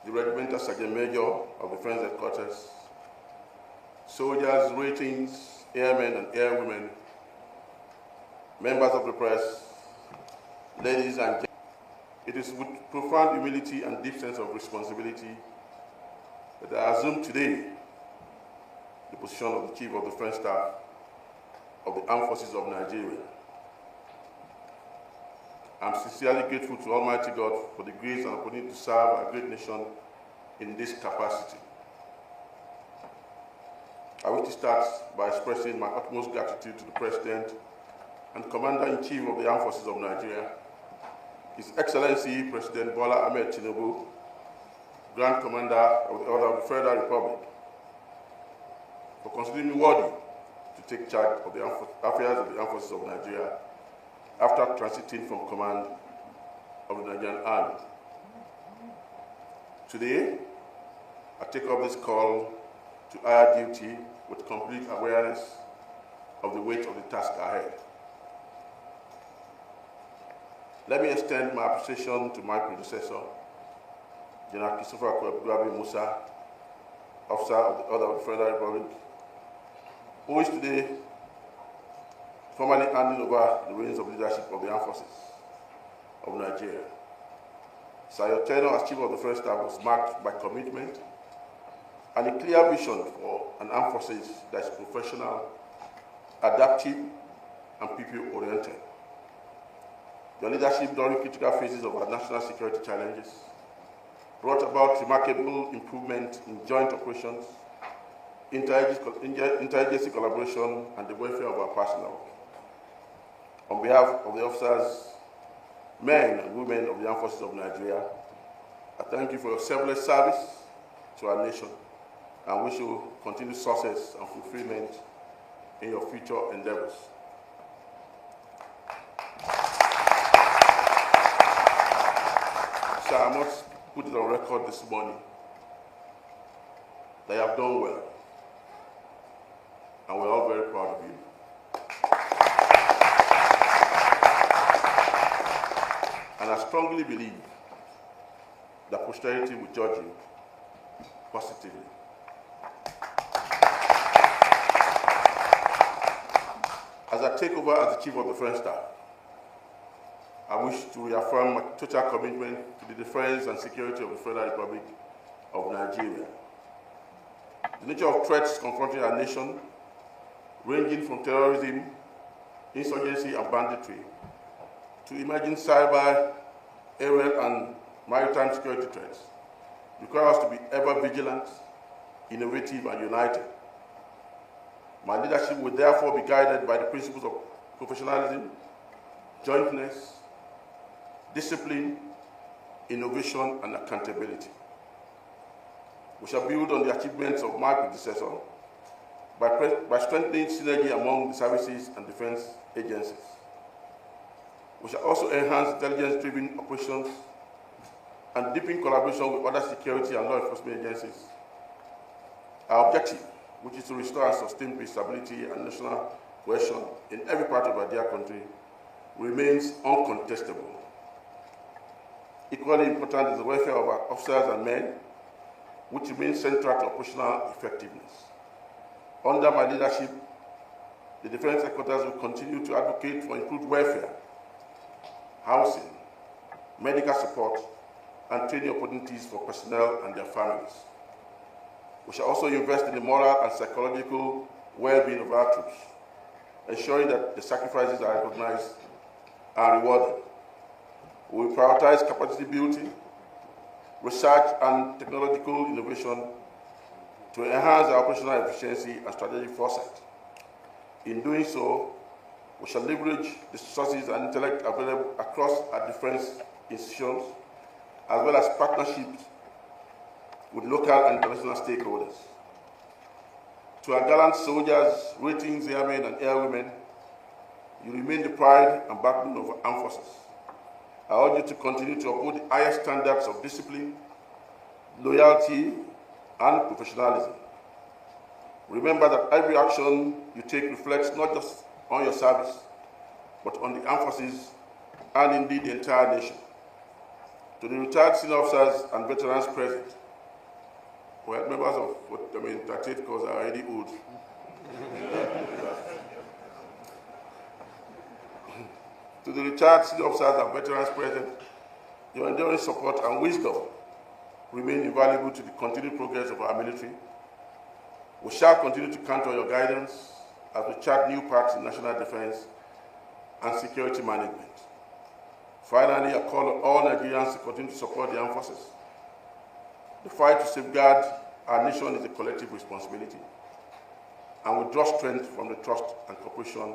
The Regimental Sergeant Major of the Defense Headquarters, soldiers, ratings, airmen and airwomen, members of the press, ladies and gentlemen, it is with profound humility and deep sense of responsibility that I assume today the position of the Chief of the Defense Staff of the Armed Forces of Nigeria. I'm sincerely grateful to Almighty God for the grace and opportunity to serve our great nation in this capacity. I wish to start by expressing my utmost gratitude to the President and Commander-in-Chief of the Armed Forces of Nigeria, His Excellency President Bola Ahmed Tinubu, Grand Commander of the Order of the Federal Republic, for considering me worthy to take charge of the affairs of the Armed Forces of Nigeria after transiting from command of the Nigerian Army. Today, I take up this call to higher duty with complete awareness of the weight of the task ahead. Let me extend my appreciation to my predecessor, General Musa, officer of the Order of the Federal Republic, who is today formally handing over the reins of leadership of the Armed Forces of Nigeria. So your tenure as Chief of the Defense Staff was marked by commitment and a clear vision for an armed forces that is professional, adaptive, and people-oriented. Your leadership during critical phases of our national security challenges brought about remarkable improvement in joint operations, interagency collaboration, and the welfare of our personnel. On behalf of the officers, men and women of the Armed Forces of Nigeria, I thank you for your selfless service to our nation and wish you continued success and fulfillment in your future endeavors. So I must put it on record this morning that you have done well, and we're all very proud of you. And I strongly believe that posterity will judge you positively. As I take over as the Chief of the Defense Staff, I wish to reaffirm my total commitment to the defense and security of the Federal Republic of Nigeria. The nature of threats confronting our nation, ranging from terrorism, insurgency, and banditry, to emerging cyber, aerial, and maritime security threats, require us to be ever vigilant, innovative, and united. My leadership will therefore be guided by the principles of professionalism, jointness, discipline, innovation, and accountability. We shall build on the achievements of my predecessor by strengthening synergy among the services and defense agencies. We shall also enhance intelligence-driven operations and deepen collaboration with other security and law enforcement agencies. Our objective, which is to restore and sustain peace, stability, and national cohesion in every part of our dear country, remains uncontestable. Equally important is the welfare of our officers and men, which remains central to operational effectiveness. Under my leadership, the Defense Headquarters will continue to advocate for improved welfare, housing, medical support, and training opportunities for personnel and their families. We shall also invest in the moral and psychological well-being of our troops, ensuring that the sacrifices are recognized and rewarded. We will prioritize capacity building, research, and technological innovation to enhance our operational efficiency and strategic foresight. In doing so, we shall leverage the resources and intellect available across our defense institutions, as well as partnerships with local and international stakeholders. To our gallant soldiers, ratings, airmen, and airwomen, you remain the pride and backbone of our armed forces. I urge you to continue to uphold the highest standards of discipline, loyalty, and professionalism. Remember that every action you take reflects not just on your service, but on the armed forces and indeed the entire nation. To the retired senior officers and veterans present, well, members of 38 corps are already old. To the retired senior officers and veterans present, your enduring support and wisdom remain invaluable to the continued progress of our military. We shall continue to count on your guidance as we chart new paths in national defense and security management. Finally, I call on all Nigerians to continue to support the armed forces. The fight to safeguard our nation is a collective responsibility, and we draw strength from the trust and cooperation